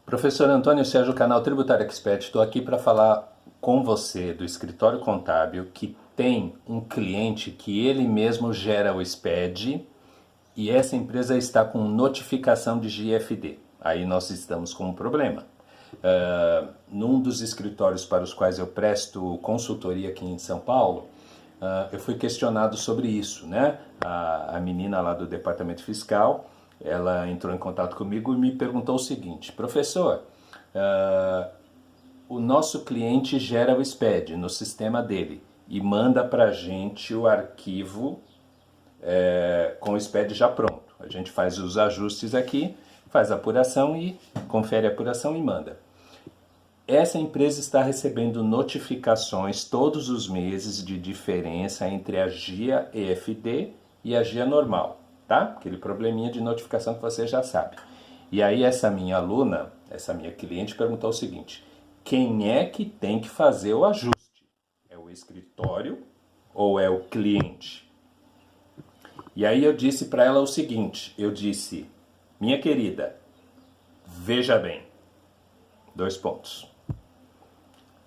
Professor Antônio Sérgio, canal Tributário Expert, estou aqui para falar com você do escritório contábil que tem um cliente que ele mesmo gera o SPED e essa empresa está com notificação de GFD. Aí nós estamos com um problema. Num dos escritórios para os quais eu presto consultoria aqui em São Paulo, eu fui questionado sobre isso, né? A menina lá do departamento fiscal, ela entrou em contato comigo e me perguntou o seguinte: professor, o nosso cliente gera o SPED no sistema dele e manda para a gente o arquivo com o SPED já pronto. A gente faz os ajustes aqui, faz a apuração e confere a apuração e manda. Essa empresa está recebendo notificações todos os meses de diferença entre a GIA EFD e a GIA normal, tá? Aquele probleminha de notificação que você já sabe. E aí essa minha aluna, essa minha cliente perguntou o seguinte: quem é que tem que fazer o ajuste? É o escritório ou é o cliente? E aí eu disse para ela o seguinte, eu disse: minha querida, veja bem, 2 pontos.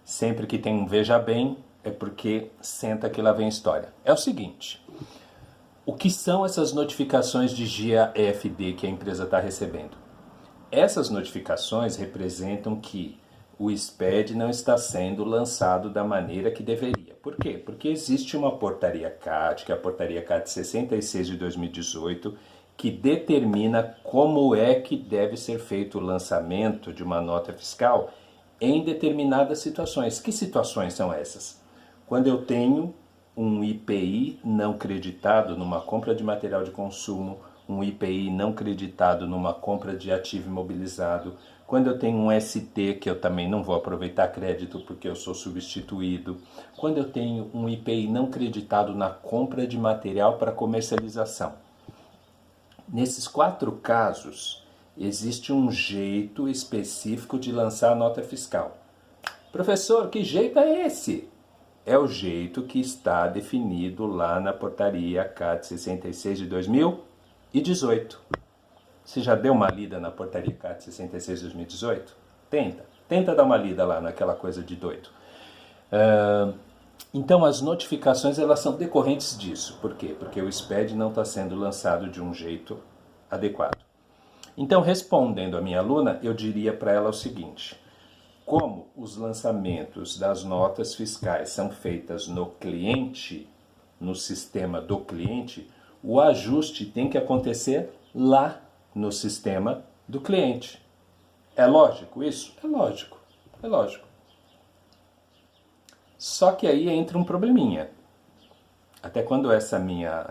Sempre que tem um veja bem, é porque senta que lá vem história. É o seguinte: o que são essas notificações de GIA EFD que a empresa está recebendo? Essas notificações representam que o SPED não está sendo lançado da maneira que deveria. Por quê? Porque existe uma portaria CAT, que é a portaria CAT 66 de 2018, que determina como é que deve ser feito o lançamento de uma nota fiscal em determinadas situações. Que situações são essas? Quando eu tenho um IPI não creditado numa compra de material de consumo, um IPI não creditado numa compra de ativo imobilizado, quando eu tenho um ST que eu também não vou aproveitar crédito porque eu sou substituído, quando eu tenho um IPI não creditado na compra de material para comercialização. Nesses 4 casos, existe um jeito específico de lançar a nota fiscal. Professor, que jeito é esse? É o jeito que está definido lá na portaria CAT 66 de 2018. Você já deu uma lida na portaria CAT 66 de 2018? Tenta dar uma lida lá naquela coisa de doido. Então as notificações elas são decorrentes disso. Por quê? Porque o SPED não está sendo lançado de um jeito adequado. Então, respondendo a minha aluna, eu diria para ela o seguinte: como os lançamentos das notas fiscais são feitas no cliente, no sistema do cliente, o ajuste tem que acontecer lá no sistema do cliente. É lógico isso? É lógico, é lógico. Só que aí entra um probleminha. Até quando essa minha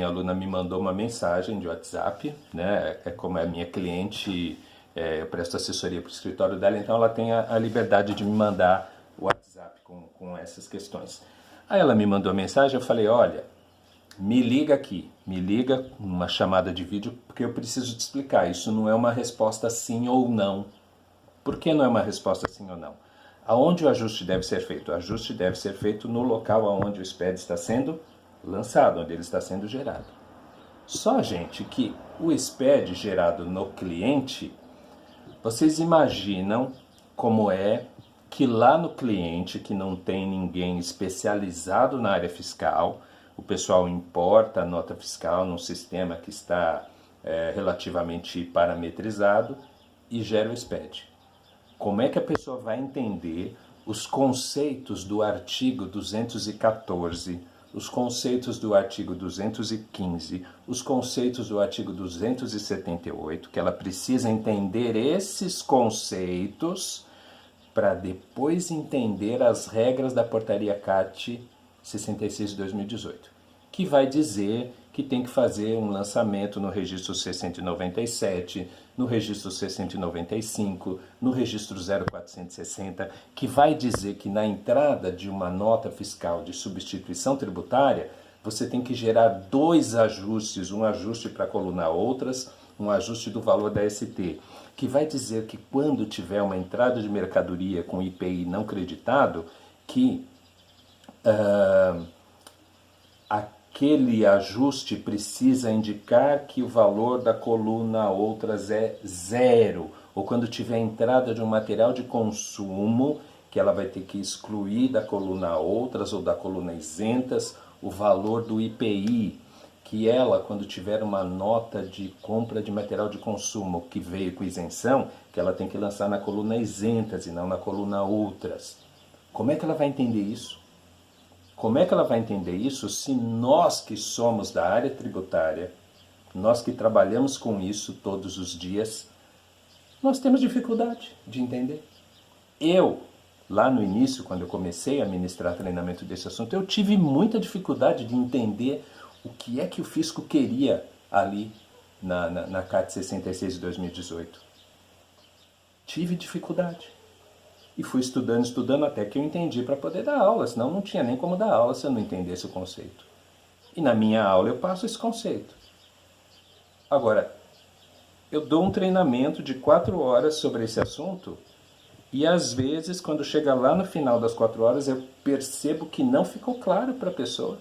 aluna me mandou uma mensagem de WhatsApp, né? É como é minha cliente, eu presto assessoria para o escritório dela, então ela tem a liberdade de me mandar o WhatsApp com essas questões. Aí ela me mandou a mensagem, eu falei: olha, me liga aqui, me liga uma chamada de vídeo, porque eu preciso te explicar. Isso não é uma resposta sim ou não. Por que não é uma resposta sim ou não? Aonde o ajuste deve ser feito? O ajuste deve ser feito no local onde o SPED está sendo lançado, onde ele está sendo gerado. Só, gente, que o SPED gerado no cliente, vocês imaginam como é que lá no cliente, que não tem ninguém especializado na área fiscal, o pessoal importa a nota fiscal num sistema que está relativamente parametrizado e gera o SPED. Como é que a pessoa vai entender os conceitos do artigo 214, os conceitos do artigo 215, os conceitos do artigo 278, que ela precisa entender esses conceitos para depois entender as regras da portaria CAT 66 de 2018, que vai dizer que tem que fazer um lançamento no registro C197, no registro C195, no registro 0460, que vai dizer que na entrada de uma nota fiscal de substituição tributária, você tem que gerar 2 ajustes, um ajuste para a coluna outras, um ajuste do valor da ST, que vai dizer que quando tiver uma entrada de mercadoria com IPI não creditado, que aquele ajuste precisa indicar que o valor da coluna outras é 0, ou quando tiver entrada de um material de consumo, que ela vai ter que excluir da coluna outras ou da coluna isentas o valor do IPI, que ela, quando tiver uma nota de compra de material de consumo que veio com isenção, que ela tem que lançar na coluna isentas e não na coluna outras. Como é que ela vai entender isso? Como é que ela vai entender isso se nós que somos da área tributária, nós que trabalhamos com isso todos os dias, nós temos dificuldade de entender? Eu, lá no início, quando eu comecei a ministrar treinamento desse assunto, eu tive muita dificuldade de entender o que é que o fisco queria ali na CAT 66 de 2018. Tive dificuldade. E fui estudando até que eu entendi para poder dar aula, senão não tinha nem como dar aula se eu não entendesse o conceito. E na minha aula eu passo esse conceito. Agora, eu dou um treinamento de 4 horas sobre esse assunto e às vezes, quando chega lá no final das 4 horas, eu percebo que não ficou claro para a pessoa.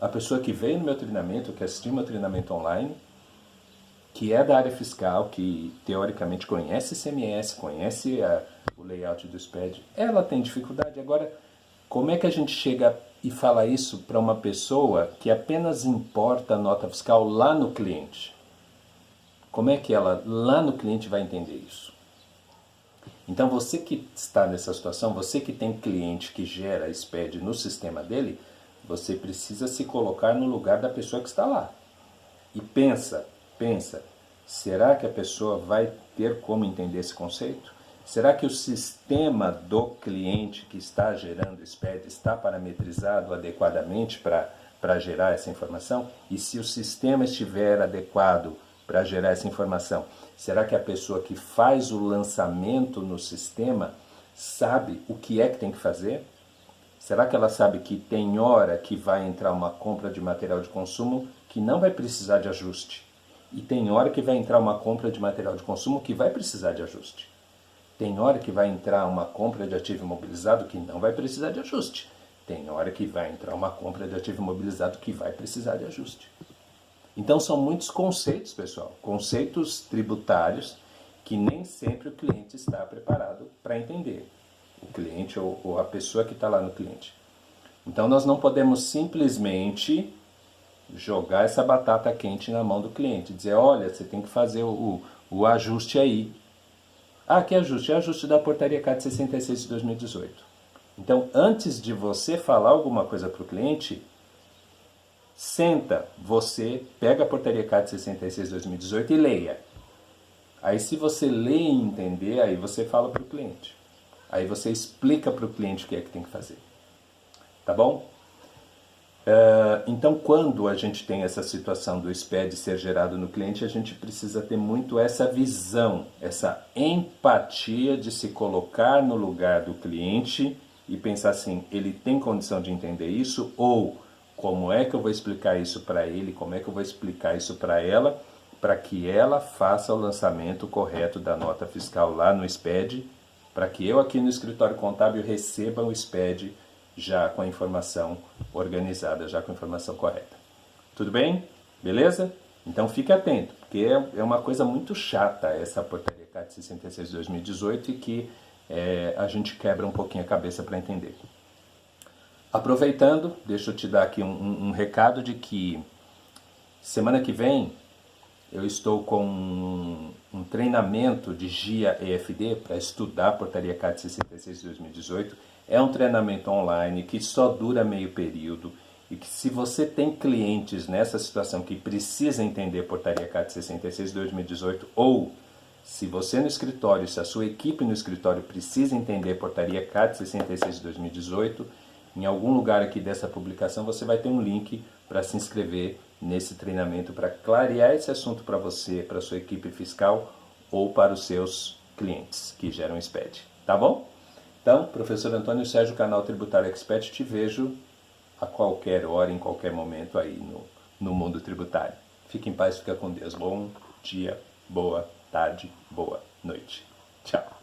A pessoa que veio no meu treinamento, que assistiu meu treinamento online, que é da área fiscal, que teoricamente conhece ICMS, conhece o layout do SPED, ela tem dificuldade. Agora, como é que a gente chega e fala isso para uma pessoa que apenas importa a nota fiscal lá no cliente? Como é que ela lá no cliente vai entender isso? Então você que está nessa situação, você que tem cliente que gera SPED no sistema dele, você precisa se colocar no lugar da pessoa que está lá. E pensa, será que a pessoa vai ter como entender esse conceito? Será que o sistema do cliente que está gerando SPED está parametrizado adequadamente para gerar essa informação? E se o sistema estiver adequado para gerar essa informação, será que a pessoa que faz o lançamento no sistema sabe o que é que tem que fazer? Será que ela sabe que tem hora que vai entrar uma compra de material de consumo que não vai precisar de ajuste? E tem hora que vai entrar uma compra de material de consumo que vai precisar de ajuste. Tem hora que vai entrar uma compra de ativo imobilizado que não vai precisar de ajuste. Tem hora que vai entrar uma compra de ativo imobilizado que vai precisar de ajuste. Então são muitos conceitos, pessoal, conceitos tributários que nem sempre o cliente está preparado para entender. O cliente ou a pessoa que está lá no cliente. Então nós não podemos simplesmente jogar essa batata quente na mão do cliente, dizer, olha, você tem que fazer o ajuste aí. Ah, que ajuste? É ajuste da portaria CAT 66 de 2018. Então, antes de você falar alguma coisa para o cliente, senta, você pega a portaria CAT 66 de 2018 e leia. Aí se você ler e entender, aí você fala para o cliente. Aí você explica para o cliente o que é que tem que fazer. Tá bom? Então, quando a gente tem essa situação do SPED ser gerado no cliente, a gente precisa ter muito essa visão, essa empatia de se colocar no lugar do cliente e pensar assim, ele tem condição de entender isso? Ou como é que eu vou explicar isso para ele? Como é que eu vou explicar isso para ela? Para que ela faça o lançamento correto da nota fiscal lá no SPED, para que eu aqui no escritório contábil receba o SPED já com a informação organizada, já com a informação correta. Tudo bem? Beleza? Então fique atento, porque é uma coisa muito chata essa portaria CAT 66 de 2018 e que a gente quebra um pouquinho a cabeça para entender. Aproveitando, deixa eu te dar aqui um recado de que semana que vem eu estou com um treinamento de GIA EFD para estudar a portaria CAT 66 de 2018. É um treinamento online que só dura meio período e que se você tem clientes nessa situação que precisa entender portaria CAT 66 de 2018 ou se você no escritório, se a sua equipe no escritório precisa entender portaria CAT 66 de 2018, em algum lugar aqui dessa publicação você vai ter um link para se inscrever nesse treinamento para clarear esse assunto para você, para a sua equipe fiscal ou para os seus clientes que geram SPED. Tá bom? Então, professor Antônio Sérgio, canal Tributário Expert, te vejo a qualquer hora, em qualquer momento aí no mundo tributário. Fique em paz, fica com Deus. Bom dia, boa tarde, boa noite. Tchau.